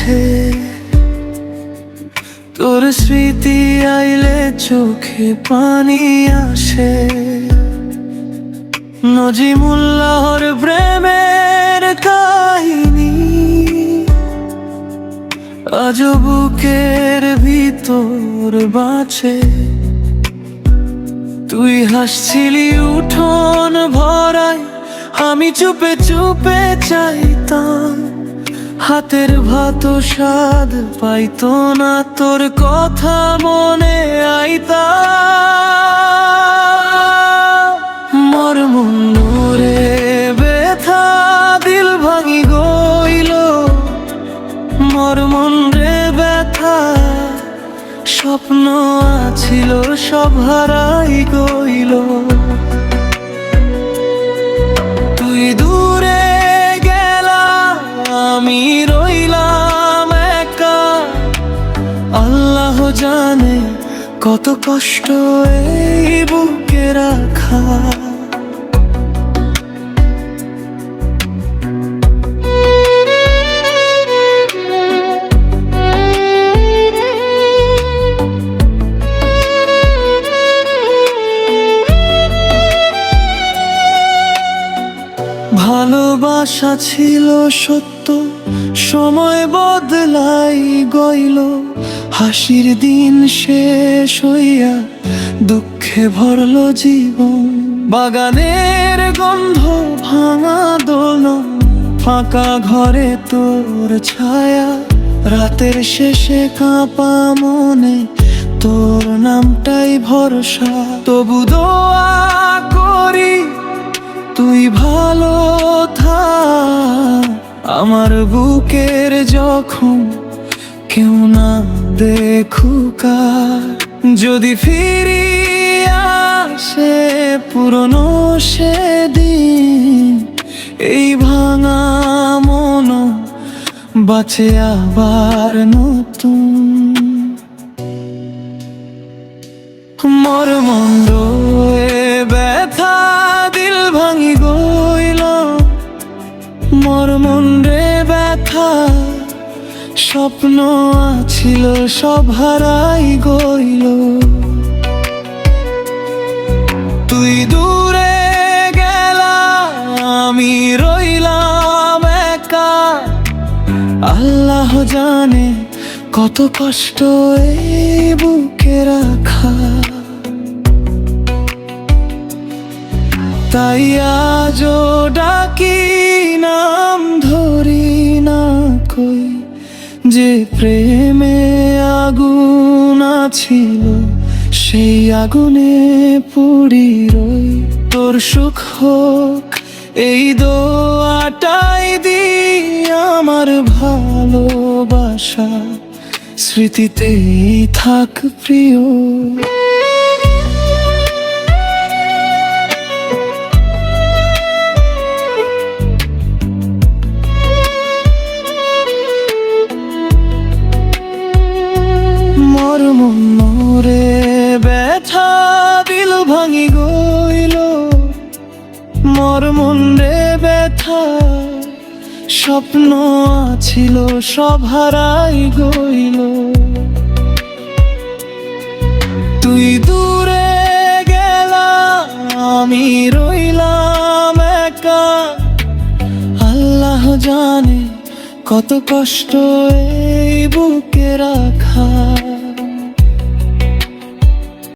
ওঠে, তোর স্মৃতি আইলে চোখে পানি আসে। নজিমুল্লাহর প্রেমের কাহিনী আজ বুকের ভিতর বাঁচে। তুই হাসছিলি উঠোন ভরায়, আমি চুপে চুপে চাইতাম। হাতের ভাত স্বাদ পাইতো না, তোর কথা মনে আইতা। মোর মনরে ব্যথা দিল ভাঙি গইল, মোর মনরে ব্যথা স্বপ্ন আছিল সব হারাই গইল। তুই দূরে গেলা, আমি রইলাম একা। আল্লাহ জানে কত কষ্ট এই বুকে রাখা। ভালোবাসা ছিল সত্য, সময় বদলাই গইল। হাসির দিন শেষ হইয়া দুঃখে ভরল জীবন। বাগানের গন্ধ, ভাঙা দোলন, ফাঁকা ঘরে তোর ছায়া। রাতের শেষে কাঁপা মনে তোর নামটাই ভরসা। তবু দোয়া করি তুই ভালো থাক। আমার বুকের জখম কেউ না দেখুক আর। যদি ফিরি আসে পুরনো সেদিন, এই ভাঙা মন বাঁচে আবার নতুন। মোর মন্দ ব্যথা দিল ভাঙি গইল, মোর মনরে ব্যথা স্বপ্ন আছিল সব হারাই গইল। তুই দূরে গেলা, আমি রইলাম একা। আল্লাহ জানে কত কষ্ট এই বুকে রাখা। তাই আজও ডাকি, নাম ধরি না কই। যে প্রেমে আগুন ছিল, সেই আগুনে পুড়ি রই। তোর সুখ হোক এই দোয়াটাই দি, আমার ভালোবাসা স্মৃতিতেই থাক প্রিয়। মোর মনরে ব্যথা দিল ভাঙি গইল, মোর মনরে ব্যথা স্বপ্ন আছিল সব হারাই গইল। তুই দূরে গেলা, আমি রইলাম একা। আল্লাহ জানে কত কষ্ট এই বুকে রাখা।